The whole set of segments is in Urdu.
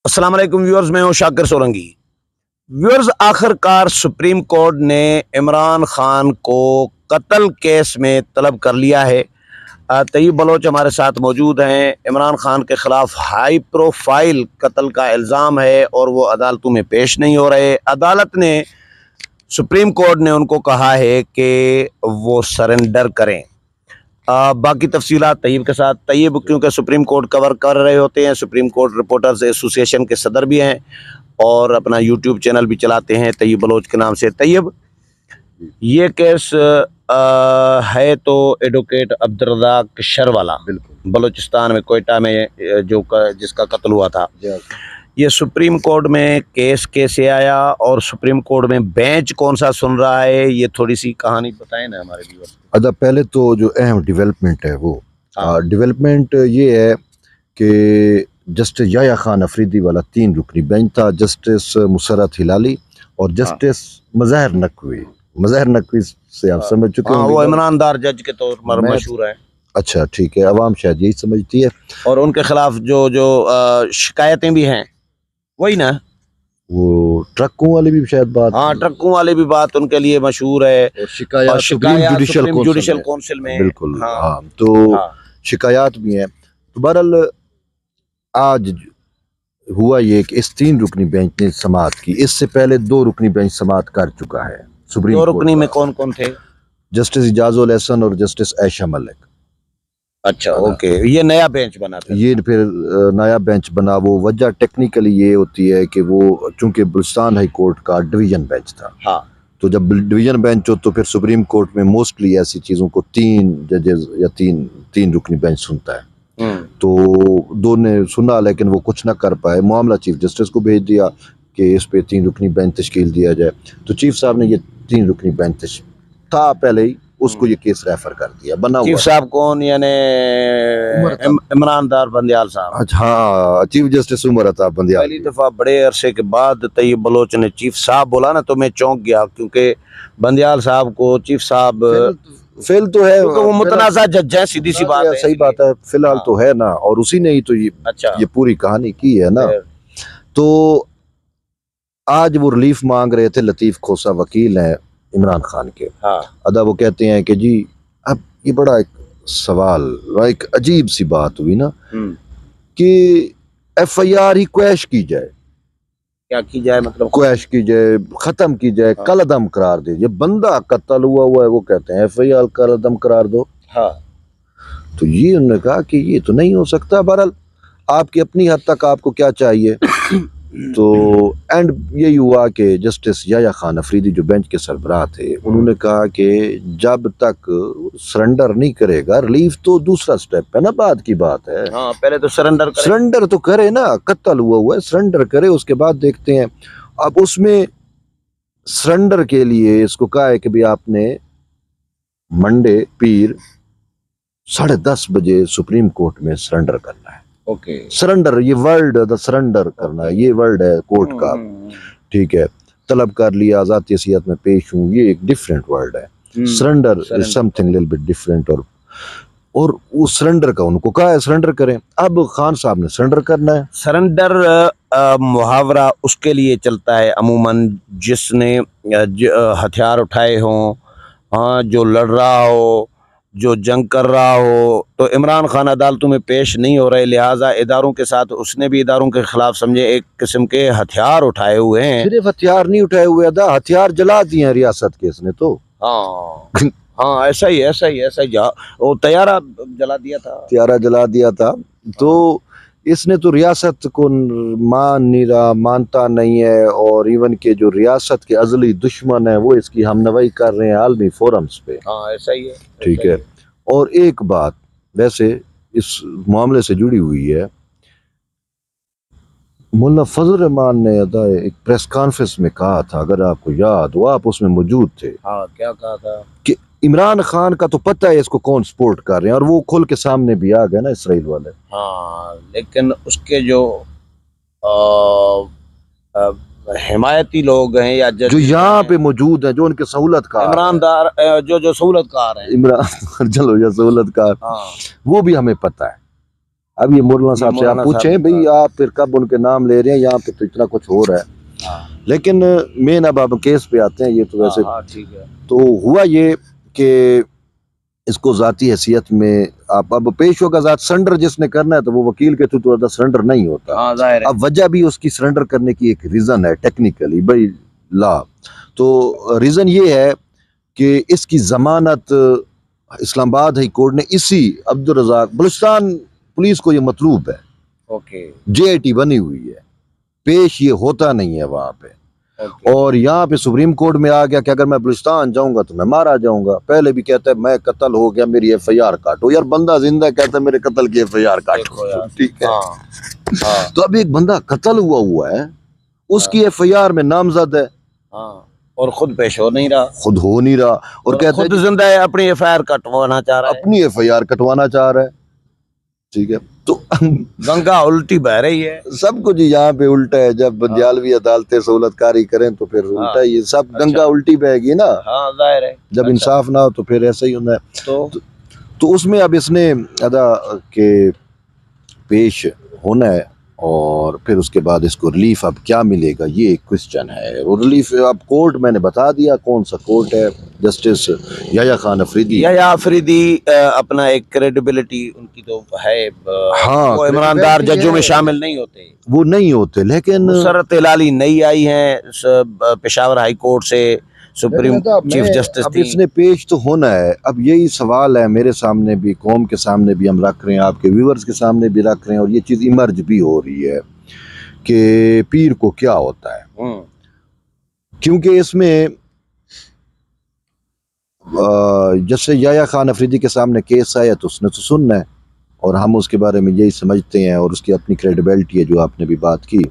السلام علیکم ویورز، میں ہوں شاکر سولنگی۔ ویورز، آخر کار سپریم کورٹ نے عمران خان کو قتل کیس میں طلب کر لیا ہے۔ طیب بلوچ ہمارے ساتھ موجود ہیں۔ عمران خان کے خلاف ہائی پروفائل قتل کا الزام ہے اور وہ عدالتوں میں پیش نہیں ہو رہے۔ عدالت نے، سپریم کورٹ نے ان کو کہا ہے کہ وہ سرنڈر کریں۔ باقی تفصیلات طیب کے ساتھ۔ طیب کیونکہ سپریم کورٹ کور کر رہے ہوتے ہیں، سپریم کورٹ رپورٹرز ایسوسی ایشن کے صدر بھی ہیں اور اپنا یوٹیوب چینل بھی چلاتے ہیں طیب بلوچ کے نام سے۔ طیب، یہ کیس ہے تو ایڈوکیٹ عبدالرزاق شروالا، بلوچستان میں کوئٹہ میں جس کا قتل ہوا تھا، یہ سپریم کورٹ میں کیس کیسے آیا اور سپریم کورٹ میں بینچ کون سا سن رہا ہے، یہ تھوڑی سی کہانی بتائیں نا ہمارے ویورز۔ پہلے تو جو اہم ڈیولپمنٹ ہے وہ ڈیولپمنٹ یہ ہے کہ جسٹس یحییٰ خان افریدی والا 3 رکنی بینچ تھا، جسٹس مسرت ہلالی اور جسٹس مظاہر نقوی۔ مظاہر نقوی سے آپ سمجھ چکے ہوں گے، وہ عمران دار جج کے طور پر مشہور ہیں۔ اچھا ٹھیک ہے، عوام شاید یہی سمجھتی ہے۔ اور ان کے خلاف جو شکایتیں بھی ہیں وہی نا، وہ ٹرکوں والی بھی شاید بات، ہاں ٹرکوں والے بھی بات ان کے لیے مشہور ہے، اور شکایات سپریم جوڈیشل کونسل میں، بالکل ہاں، تو شکایات بھی ہیں۔ تو بہرحال آج ہوا یہ کہ اس 3 رکنی بینچ نے سماعت کی۔ اس سے پہلے 2 رکنی بینچ سماعت کر چکا ہے سپریم 2 کورٹ۔ رکنی میں کون کون تھے؟ جسٹس اعجاز الحسن اور جسٹس عائشہ ملک۔ اچھا اوکے، یہ نیا بینچ بنا تھا۔ یہ پھر نیا بینچ بنا۔ وہ وجہ ٹیکنیکلی یہ ہوتی ہے کہ وہ چونکہ بلوچستان ہائی کورٹ کا ڈویژن بینچ تھا، ہاں، تو جب ڈویژن بینچ ہو تو پھر سپریم کورٹ میں موسٹلی ایسی چیزوں کو 3 ججز یا 3 رکنی بینچ سنتا ہے۔ تو 2 نے سنا لیکن وہ کچھ نہ کر پائے، معاملہ چیف جسٹس کو بھیج دیا کہ اس پہ 3 رکنی بینچ تشکیل دیا جائے۔ تو چیف صاحب نے یہ 3 رکنی بینچ تھا پہلے ہی، اس کو یہ کیس ریفر کر دیا، بنا ہوا۔ چیف صاحب کون؟ یعنی عمران دار بندیال صاحب۔ ہاں، چیف جسٹس عمر عطا بندیال۔ پہلی دفعہ بڑے عرصے کے بعد طیب بلوچ نے چیف صاحب بولا نا تو میں چونک گیا، کیونکہ بندیال صاحب کو چیف صاحب فیل تو ہے، وہ متنازع جج ہے، سیدھی سی بات ہے، صحیح بات ہے، فی الحال تو ہے نا، اور اسی نے ہی تو یہ پوری کہانی کی ہے نا۔ تو آج وہ ریلیف مانگ رہے تھے، لطیف کھوسہ وکیل ہیں عمران خان کے۔ وہ کہتے ہیں کہ جی اب یہ بڑا ایک سوال، ایک عجیب سی بات ہوئی نا کہ ایف آئی آر ہی کویش کی جائے۔ کیا کی جائے مطلب؟ کویش کی جائے، ختم کی جائے، کل عدم قرار دے جائے۔ بندہ قتل ہوا ہے، وہ کہتے ہیں ایف آئی آر کل عدم قرار دو۔ تو یہ انہوں نے کہا کہ یہ تو نہیں ہو سکتا۔ بہرحال آپ کی اپنی حد تک آپ کو کیا چاہیے۔ تو اینڈ یہی ہوا کہ جسٹس یحییٰ خان افریدی جو بینچ کے سربراہ تھے، انہوں نے کہا کہ جب تک سرنڈر نہیں کرے گا، ریلیف تو دوسرا سٹیپ ہے نا، بعد کی بات ہے، پہلے تو سرنڈر تو کرے نا، قتل ہوا ہے، سرنڈر کرے، اس کے بعد دیکھتے ہیں۔ اب اس میں سرنڈر کے لیے اس کو کہا ہے کہ بھی آپ نے منڈے پیر 10:30 بجے سپریم کورٹ میں سرنڈر کرنا ہے۔ سرنڈر، یہ ورڈ سرنڈر کرنا ہے، یہ ورڈ ہے کورٹ کا، ٹھیک ہے۔ طلب کر لیا، ذاتی حیثیت میں پیش ہوں، یہ ایک ڈیفرنٹ ورڈ ہے۔ Surrender is something little bit different, اور وہ سرنڈر کا ان کو کہا ہے سرنڈر کریں۔ اب خان صاحب نے سرنڈر کرنا ہے۔ سرنڈر محاورہ اس کے لیے چلتا ہے عموماً جس نے ہتھیار اٹھائے ہوں، ہاں، جو لڑ رہا ہو، جو جنگ کر رہا ہو۔ تو عمران خان عدالتوں میں پیش نہیں ہو رہے، لہٰذا اداروں کے ساتھ اس نے بھی اداروں کے خلاف سمجھے ایک قسم کے ہتھیار اٹھائے ہوئے ہیں۔ صرف ہتھیار نہیں اٹھائے ہوئے، ہتھیار جلا دیے ہیں ریاست کے اس نے تو۔ ہاں ایسا ہی وہ طیارہ جلا دیا تھا۔ تو اس نے تو ریاست کو مانتا نہیں ہے، اور ایون کہ جو ریاست کے ازلی دشمن ہیں وہ اس کی ہمنوائی کر رہے ہیں عالمی فورمز پہ۔ ایسا ہی ہے، ٹھیک ہے۔ اور ایک بات ویسے اس معاملے سے جڑی ہوئی ہے، مولانا فضل الرحمان نے ایک پریس کانفرنس میں کہا تھا، اگر آپ کو یاد ہو، آپ اس میں موجود تھے، کیا کہا تھا کہ عمران خان کا تو پتہ ہے اس کو کون سپورٹ کر رہے ہیں، اور وہ کھل کے سامنے بھی آ گئے نا اسرائیل والے۔ لیکن اس کے جو حمایتی لوگ ہیں یا جو یہاں پہ موجود ہیں، جو ان کے سہولت کار، عمران دار جو سہولت کار ہیں، عمران چلو یا سہولت کار، وہ بھی ہمیں پتہ ہے، اب یہ مولانا صاحب سے مولانا آپ پوچھیں صاحب، بھئی آپ پھر کب ان کے نام لے رہے ہیں، یہاں پہ تو اتنا کچھ ہو رہا ہے. لیکن مین اب کیس پہ آتے ہیں. یہ تو ویسے ہاں ٹھیک ہے. تو ہوا یہ کہ اس کو ذاتی حیثیت میں آپ اب پیش ہوگا ذات سرنڈر جس نے کرنا ہے تو وہ وکیل کے تھرو تو سرنڈر نہیں ہوتا. ہاں ظاہر ہے. اب وجہ بھی اس کی سرنڈر کرنے کی ایک ریزن ہے ٹیکنیکلی بھائی لا. تو ریزن یہ ہے کہ اس کی ضمانت اسلام آباد ہائی کورٹ نے اسی عبدالرزاق بلوچستان پولیس کو یہ مطلوب ہے. اوکے. جے آئی ٹی بنی ہوئی ہے، پیش یہ ہوتا نہیں ہے وہاں پہ. اوکے. اور یہاں پہ سپریم کورٹ میں آ گیا کہ اگر میں بلوچستان جاؤں گا تو میں مارا جاؤں گا. پہلے بھی کہتا ہے میں قتل ہو گیا میری ایف آئی آر کاٹو. یار بندہ زندہ کہتا ہے میرے قتل کی ایف آئی آر کاٹو. ٹھیک ہے. ہاں تو اب ایک بندہ قتل ہوا ہے، اس کی ایف آئی آر میں نامزد ہے، ہاں، اور خود پیش ہو نہیں رہا، خود ہو نہیں رہا، اور کہتا ہے خود زندہ ہے، اپنی ایف آئی آر کٹوانا چاہ رہا ہے، اپنی ایف آئی آر کٹوانا چاہ رہا ہے. ٹھیک ہے. تو گنگا الٹی بہ رہی ہے. سب کچھ یہاں پہ الٹا ہے. جب بندیالوی عدالتیں سہولت کاری کریں تو پھر الٹا ہی سب گنگا الٹی بہے گی نا. ہاں ظاہر ہے. جب انصاف نہ ہو تو پھر ایسا ہی ہونا ہے. تو اس میں اب اس نے ادا کے پیش ہونا ہے اور پھر اس کے بعد اس کو ریلیف اب کیا ملے گا یہ ایک کوشچن ہے. اور ریلیف اب کورٹ میں نے بتا دیا کون سا کورٹ ہے. جسٹس یحییٰ خان افریدی. یحییٰ افریدی اپنا ایک کریڈیبلٹی ان کی تو ہے، ہاں وہ عمران دار ججوں میں شامل نہیں ہوتے، وہ نہیں ہوتے. لیکن نصرت ہلالی نئی آئی ہیں پشاور ہائی کورٹ سے، سپریم چیف جسٹس اب تھی. اس نے پیش تو ہونا ہے. اب یہی سوال ہے میرے سامنے بھی، قوم کے سامنے بھی ہم رکھ رہے ہیں، آپ کے ویورز کے سامنے بھی رکھ رہے ہیں، اور یہ چیز ایمرج بھی ہو رہی ہے کہ پیر کو کیا ہوتا ہے. کیونکہ اس میں جیسے یحییٰ خان افریدی کے سامنے کیس آیا تو اس نے تو سننا ہے، اور ہم اس کے بارے میں یہی سمجھتے ہیں، اور اس کی اپنی کریڈیبلٹی ہے جو آپ نے بھی بات کی.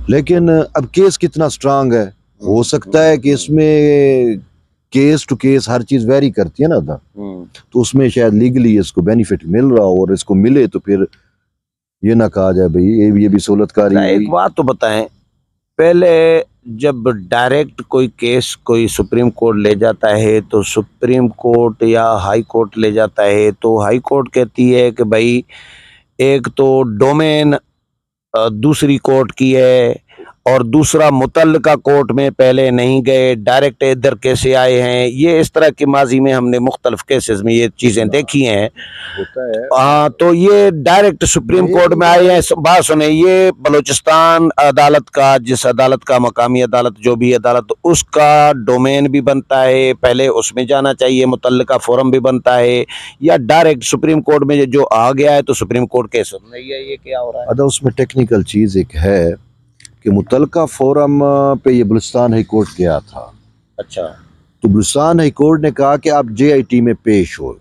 لیکن اب کیس کتنا سٹرانگ ہے، ہو سکتا ہے کہ اس میں کیس ٹو کیس ہر چیز ویری کرتی ہے نا، تو اس میں شاید لیگلی اس کو بینیفٹ مل رہا ہو، اور اس کو ملے تو پھر یہ نہ کہا جائے بھئی یہ بھی سہولت کاری ہوئی. ایک بات تو بتائیں، پہلے جب ڈائریکٹ کوئی کیس کوئی سپریم کورٹ لے جاتا ہے تو سپریم کورٹ یا ہائی کورٹ لے جاتا ہے تو ہائی کورٹ کہتی ہے کہ بھائی ایک تو ڈومین دوسری کورٹ کی ہے، اور دوسرا متعلقہ کورٹ میں پہلے نہیں گئے، ڈائریکٹ ادھر کیسے آئے ہیں. یہ اس طرح کے ماضی میں ہم نے مختلف کیسز میں یہ چیزیں دیکھی ہیں. ہاں، تو یہ ڈائریکٹ سپریم کورٹ میں آئے ہیں. بات سنیں، یہ بلوچستان عدالت کا، جس عدالت کا مقامی عدالت جو بھی عدالت، اس کا ڈومین بھی بنتا ہے، پہلے اس میں جانا چاہیے، متعلقہ فورم بھی بنتا ہے، یا ڈائریکٹ سپریم کورٹ میں جو آ گیا ہے تو سپریم کورٹ کیس سن رہی ہے. یہ کیا ہو رہا ہے؟ اس میں ٹیکنیکل چیز ایک ہے کہ متعلقہ فورم پہ یہ بلوچستان ہائی کورٹ گیا تھا. اچھا. تو بلوچستان ہائی کورٹ نے کہا کہ آپ جے آئی ٹی میں پیش ہو.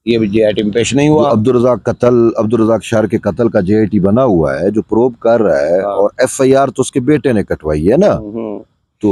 یہ بھی جے آئی ٹی میں پیش نہیں ہوا. عبدالرزاق شار کے قتل کا جے آئی ٹی بنا ہوا ہے جو پروب کر رہا ہے، اور ایف آئی آر تو اس کے بیٹے نے کٹوائی ہے نا. تو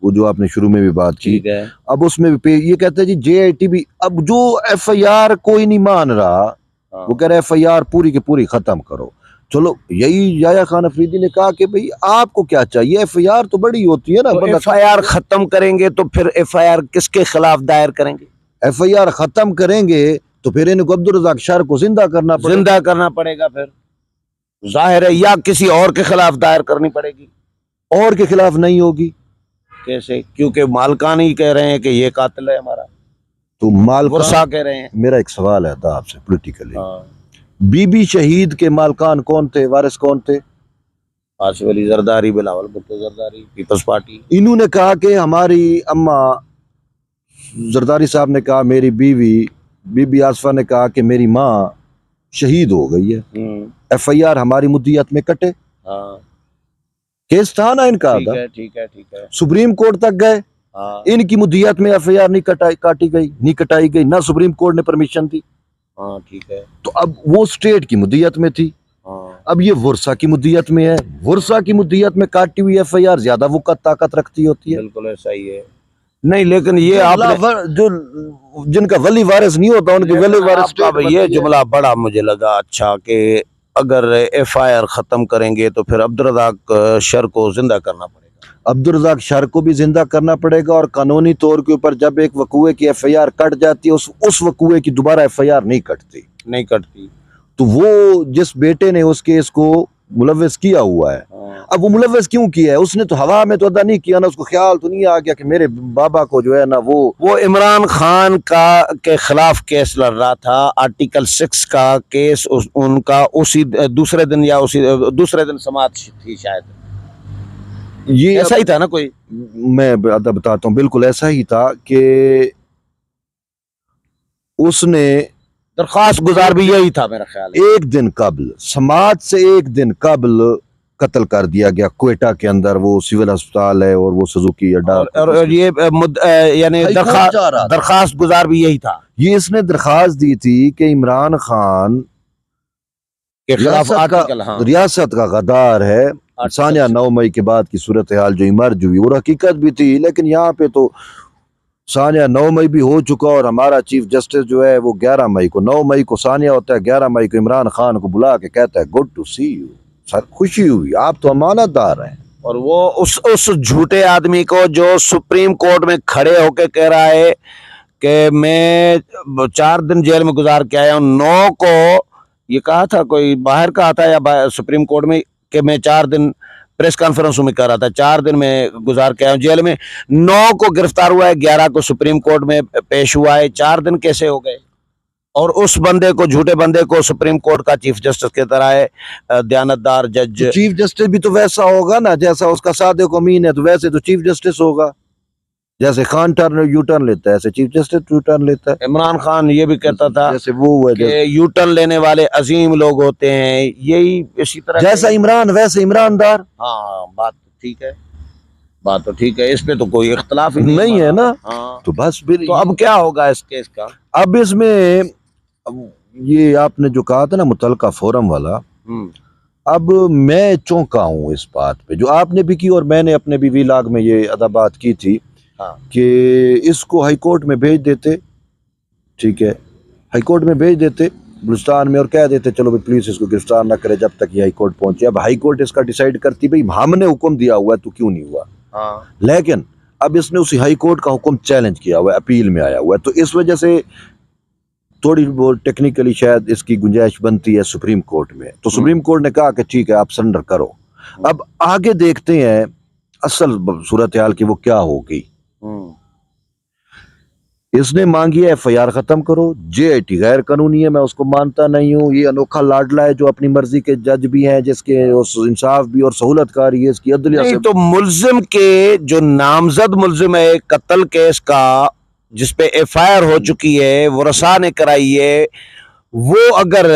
وہ جو آپ نے شروع میں بھی بات کی، اب اس میں بھی یہ کہتا ہے جی جے آئی ٹی بھی، اب جو ایف آئی آر کوئی نہیں مان رہا، وہ کہہ رہا ہے ایف آئی آر پوری کی پوری ختم کرو. چلو یہی یحییٰ خان افریدی نے کہا کہ بھئی آپ کو کیا چاہیے، ایف آئی آر تو بڑی ہوتی ہے نا. ایف آئی آر ختم کریں گے تو پھر ایف آئی آر کس کے خلاف دائر کریں گے؟ ایف آئی آر ختم کریں گے تو پھر ان کو عبدالرزاق شار کو زندہ کرنا پڑے گا پھر ظاہر ہے، یا کسی اور کے خلاف دائر کرنی پڑے گی. اور کے خلاف نہیں ہوگی. کیسے؟ کیونکہ مالکان ہی کہہ رہے ہیں کہ یہ قاتل ہے ہمارا، تو ورثہ کہہ رہے ہیں. میرا ایک سوال ہے تھا آپ سے پولیٹیکلی، بی بی شہید کے مالکان کون تھے، وارث کون تھے؟ Asif Ali Zardari, Bilawal Bhutto Zardari, Peoples party. انہوں نے کہا کہ ہماری اماں زرداری صاحب نے کہا میری بی بی آصفہ نے کہا کہ میری ماں شہید ہو گئی ہے، ایف آئی آر ہماری مدیت میں کٹے. کیس تھا نا ان کا، ٹھیک ہے. سپریم کورٹ تک گئے، ان کی مدیت میں ایف آئی آر نہیں کٹائی گئی، نہ سپریم کورٹ نے پرمیشن دی. ٹھیک ہے. تو اب وہ سٹیٹ کی مدیت میں تھی، اب یہ ورثہ کی مدیت میں ہے. ورثہ کی مدیت میں کاٹی ہوئی ایف آئی آر زیادہ وہ طاقت رکھتی ہوتی ہے. بالکل ایسا ہی ہے. نہیں لیکن یہ آپ جو جن کا ولی وارث نہیں ہوتا ان کے ولی وارث. یہ جملہ بڑا مجھے لگا اچھا کہ اگر ایف آئی آر ختم کریں گے تو پھر عبدالرزاق شر کو زندہ کرنا پڑے گا. عبدالرزاق شر کو بھی زندہ کرنا پڑے گا، اور قانونی طور کے اوپر جب ایک وقوعے کی ایف آئی آر کٹ جاتی ہے، اس وقوعے کی دوبارہ ایف آئی آر نہیں کٹتی. تو وہ جس بیٹے نے اس کیس کو ملوث کیا ہوا ہے، اب وہ ملوث کیوں کیا ہے؟ اس نے تو ہوا میں تو ادا نہیں کیا نا، اس کو خیال تو نہیں آ گیا کہ میرے بابا کو جو ہے نا وہ عمران خان کا کے خلاف کیس لڑ رہا تھا، آرٹیکل 6 کا کیس ان کا اسی دوسرے دن یا اسی دوسرے دن سماعت تھی شاید، یہ ایسا ہی تھا نا کوئی؟ میں بتاتا ہوں، بالکل ایسا ہی تھا کہ اس نے درخواست گزار بھی یہی تھا میرا خیال ہے۔ ایک دن قبل، سماعت سے ایک دن قبل قتل کر دیا گیا کوئٹہ کے اندر، وہ سول ہسپتال ہے اور وہ سزوکی اڈا، اور یہ یعنی ہائی کورٹ جا رہا تھا۔ درخواست گزار بھی یہی تھا یہ اس نے درخواست دی تھی کہ عمران خان کے خلاف آرٹیکل، ریاست کا غدار ہے، ثانیہ 9 مئی کے بعد کی صورتحال جو ایمرج ہوئی اور حقیقت بھی تھی، لیکن یہاں پہ تو ثانیہ 9 مئی بھی ہو چکا اور ہمارا چیف جسٹس جو ہے وہ 11 مئی کو، 9 مئی کو ثانیہ ہوتا ہے، 11 مئی کو عمران خان کو بلا کے کہتا ہے گڈ ٹو سی یو، سر خوشی ہوئی، آپ تو امانت دار ہیں۔ اور وہ اس جھوٹے آدمی کو جو سپریم کورٹ میں کھڑے ہو کے کہہ رہا ہے کہ میں 4 دن جیل میں گزار کے آیا ہوں، 9 کو یہ کہا تھا، کوئی باہر کہا تھا یا سپریم کورٹ میں کہ میں 4 دن پریس کانفرنسوں میں کہہ رہا تھا 4 دن میں گزار کے آیا ہوں جیل میں، 9 کو گرفتار ہوا ہے، 11 کو سپریم کورٹ میں پیش ہوا ہے، 4 دن کیسے ہو گئے؟ اور اس بندے کو، جھوٹے بندے کو سپریم کورٹ کا چیف جسٹس کی طرح ہے، دیانتدار جج۔ چیف جسٹس بھی تو ویسا ہوگا نا جیسا اس کا صادق امین ہے، تو ویسے تو چیف جسٹس ہوگا، جیسے خان ٹرن یو ٹرن لیتا ہے ایسے چیف جسٹس یو ٹرن لیتا ہے۔ عمران خان یہ بھی کہتا تھا جیسے وہ ہے، کہ یو ٹرن لینے والے عظیم لوگ ہوتے ہیں، یہی اسی طرح جیسا عمران ویسے عمران دار۔ ہاں بات تو ٹھیک ہے، بات تو ٹھیک ہے، اس پہ تو کوئی اختلاف ہی نہیں ہے نا۔ ہاں تو بس پھر تو اب کیا ہوگا اس کیس کا؟ اب اس میں یہ آپ نے جو کہا تھا نا متعلقہ فورم والا، اب میں چونکا ہوں اس بات پہ جو آپ نے بھی کی اور میں نے اپنے بھی ویلاگ میں یہ ادابات کی تھی کہ اس کو ہائی کورٹ میں بھیج دیتے، ٹھیک ہے، ہائی کورٹ میں بھیج دیتے بلوچستان میں، اور کہہ دیتے چلو بھائی پولیس اس کو گرفتار نہ کرے جب تک یہ ہائی کورٹ پہنچے۔ اب ہائی کورٹ اس کا ڈیسائیڈ کرتی بھئی ہم نے حکم دیا ہوا ہے تو کیوں نہیں ہوا، لیکن اب اس نے اسی ہائی کورٹ کا حکم چیلنج کیا ہوا ہے، اپیل میں آیا ہوا ہے، تو اس وجہ سے تھوڑی بہت ٹیکنیکلی شاید اس کی گنجائش بنتی ہے سپریم کورٹ میں، تو سپریم کورٹ نے کہا کہ ٹھیک ہے آپ سرنڈر کرو۔ اب آگے دیکھتے ہیں اصل صورتحال کی وہ کیا ہوگی۔ اس نے مانگی ہے FIR ختم کرو، JIT غیر قانونی ہے، میں اس کو مانتا نہیں ہوں، یہ انوکھا لاڈلا ہے جو اپنی مرضی کے جج بھی ہیں، جس کے انصاف بھی اور سہولت کاری ہے اس کی عدلیہ سے۔ نہیں تو ملزم کے جو نامزد ملزم ہے قتل کیس کا جس پہ FIR ہو چکی ہے، ورثاء نے کرائی ہے، وہ اگر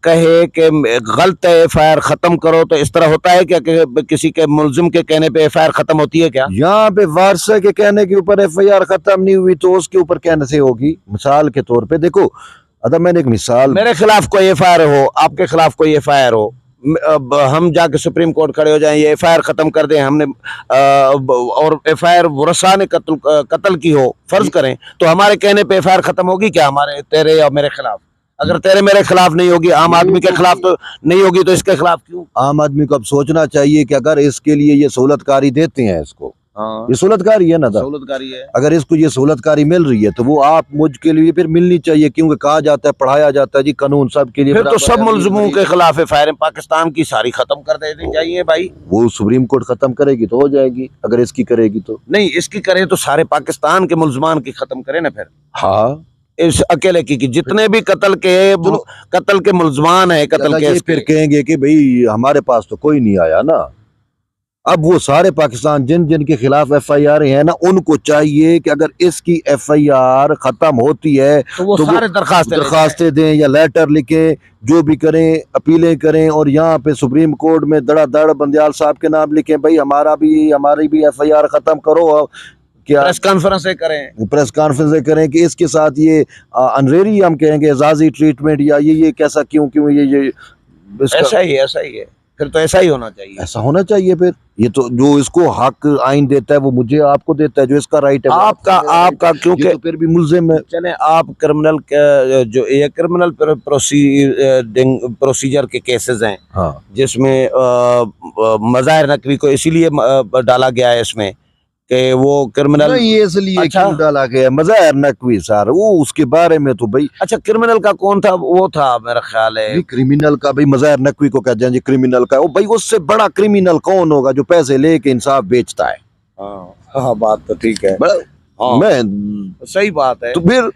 کہے کہ غلط ہے FIR ختم کرو، تو اس طرح ہوتا ہے کیا کہ کسی کے ملزم کے کہنے پہ FIR ختم ہوتی ہے کیا؟ یہاں پہ وارثہ کے کہنے کے اوپر FIR ختم نہیں ہوئی تو اس کے اوپر کہنے سے ہوگی۔ مثال کے طور پہ دیکھو، ادھر میں نے ایک مثال، میرے خلاف کوئی FIR ہو، آپ کے خلاف کوئی FIR ہو، ہم جا کے سپریم کورٹ کھڑے ہو جائیں، یہ FIR ختم کر دیں ہم نے، اور FIR ورثاء نے قتل کی ہو فرض کریں، تو ہمارے کہنے پہ FIR ختم ہوگی کیا ہمارے، تیرے یا میرے خلاف؟ اگر تیرے میرے خلاف نہیں ہوگی، عام آدمی کے خلاف تو نہیں ہوگی، تو اس کے خلاف کیوں؟ عام آدمی کو اب سوچنا چاہیے کہ اگر اس کے لیے یہ سہولت کاری دیتے ہیں، اس کو یہ سہولت کاری ہے نا، سہولت کاری ہے، اگر اس کو یہ سہولت کاری مل رہی ہے تو وہ آپ مجھ کے لیے پھر ملنی چاہیے، کیونکہ کہا جاتا ہے، پڑھایا جاتا ہے جی قانون سب کے لیے، پھر تو سب ملزموں کے خلاف FIR پاکستان کی ساری ختم کر دینی چاہیے بھائی۔ وہ سپریم کورٹ ختم کرے گی تو ہو جائے گی، اگر اس کی کرے گی تو نہیں، اس کی کرے تو سارے پاکستان کے ملزمان کی ختم کرے نا، پھر ہاں اس اکیلے کی جتنے بھی قتل کے ملزمان ہیں قتل یہ کیس پھر کے، کہیں گے کہ بھئی ہمارے پاس تو کوئی نہیں آیا نا۔ اب وہ سارے پاکستان جن کے خلاف FIR ہیں نا، ان کو چاہیے کہ اگر اس کی FIR ختم ہوتی ہے تو وہ سارے درخواستیں دیں یا لیٹر لکھیں، جو بھی کریں، اپیلیں کریں، اور یہاں پہ سپریم کورٹ میں دڑا دڑ بندیال صاحب کے نام لکھیں، بھئی ہماری بھی FIR ختم کرو، کیا پریس کانفرنسیں کریں، پریس کانفرنسیں کریں کہ اس کے ساتھ یہ انریری ہم کہیں گے اعزازی ٹریٹمنٹ، یا یہ کیسا کیوں یہ ایسا ہی ہے، پھر تو ایسا ہی ہونا چاہیے، ایسا ہونا چاہیے۔ پھر یہ تو جو اس کو حق آئین دیتا ہے وہ مجھے آپ کو دیتا ہے، جو اس کا رائٹ ہے آپ کا کیونکہ تو پھر بھی ملزم ہے۔ چلیں آپ کرمنل جو یہ کرمنل پروسیجر کے کیسز ہیں، جس میں مظاہر نقوی کو اسی لیے ڈالا گیا ہے اس میں کہ وہ کرمنل نہیں یہ اس لیے اچھا کیوں ڈالا گیا مظاہر نقوی سر وہ اس کے بارے میں تو بھائی اچھا کرمنل کا کون تھا وہ تھا میرا خیال ہے یہ کرمینل کا بھائی مظاہر نقوی کو کہتے ہیں جی کرمینل کا وہ بھائی اس سے بڑا کرمینل کون ہوگا جو پیسے لے کے انصاف بیچتا ہے ہاں بات تو ٹھیک ہے ہاں میں صحیح بات ہے تو پھر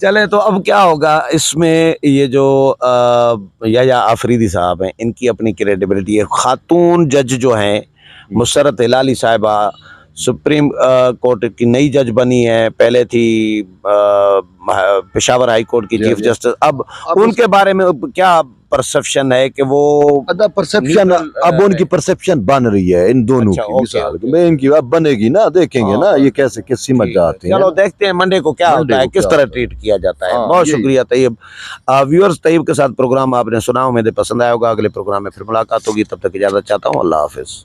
چلے تو اب کیا ہوگا اس میں یہ جو یا آفریدی صاحب ہیں ان کی اپنی کریڈیبلٹی ہے خاتون جج جو ہیں مسرت ہلالی صاحبہ سپریم کورٹ کی نئی جج بنی ہے پہلے تھی پشاور ہائی کورٹ کی چیف جسٹس اب ان کے بارے میں کیا پرسپشن ہے کہ وہ پرسپشن اب ان کی پرسپشن بن رہی ہے ان دونوں اچھا، کی اوکے، مثال اوکے، میں ان کی اب بنے گی نا دیکھیں گے نا ہاں، یہ کیسے کس سمت جاتے ہیں چلو دیکھتے ہیں منڈے کو کیا منڈے ہوتا ہے کو کس کیا طرح ہوتا ہے۔ ٹریٹ کیا جاتا ہے ہاں، بہت یہی۔ شکریہ طیب ویورز طیب کے ساتھ پروگرام آپ نے سنا امید ہے پسند آیا ہوگا اگلے پروگرام میں پھر ملاقات ہوگی تب تک اجازت چاہتا ہوں اللہ حافظ